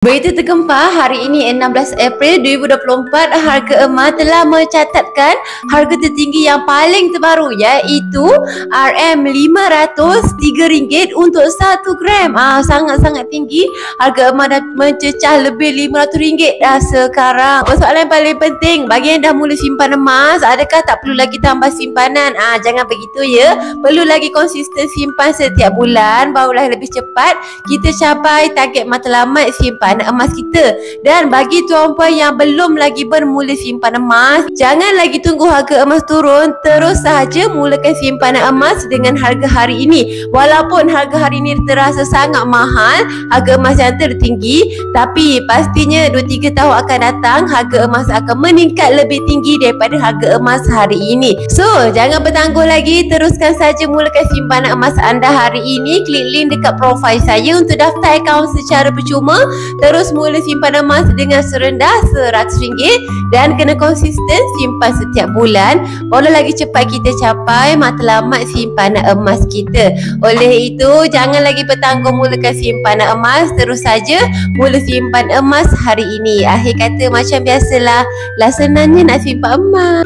Berita tergempar hari ini 16 April 2024, harga emas telah mencatatkan harga tertinggi yang paling terbaru iaitu RM500 RM3 untuk 1 gram. Sangat-sangat tinggi. Harga emas dah mencecah lebih RM500 dah sekarang. Soalan paling penting, bagi yang dah mula simpan emas, adakah tak perlu lagi tambah simpanan? Jangan begitu ya. Perlu lagi konsisten simpan setiap bulan, barulah lebih cepat kita capai target matlamat simpan emas kita. Dan bagi tuan-puan yang belum lagi bermula simpan emas, jangan lagi tunggu harga emas turun, terus sahaja mulakan simpanan emas dengan harga hari ini. Walaupun harga hari ini terasa sangat mahal, harga emas yang tertinggi, tapi pastinya 2-3 tahun akan datang harga emas akan meningkat lebih tinggi daripada harga emas hari ini. So, jangan bertangguh lagi, teruskan saja mulakan simpanan emas anda hari ini. Klik link dekat profil saya untuk daftar akaun secara percuma. Terus mula simpan emas dengan serendah RM100 dan kena konsisten simpan setiap bulan, baru lagi cepat kita capai matlamat simpanan emas kita. Oleh itu, jangan lagi bertangguh mulakan simpanan emas, terus saja mula simpan emas hari ini. Akhir kata macam biasalah, senangnya nak simpan emas.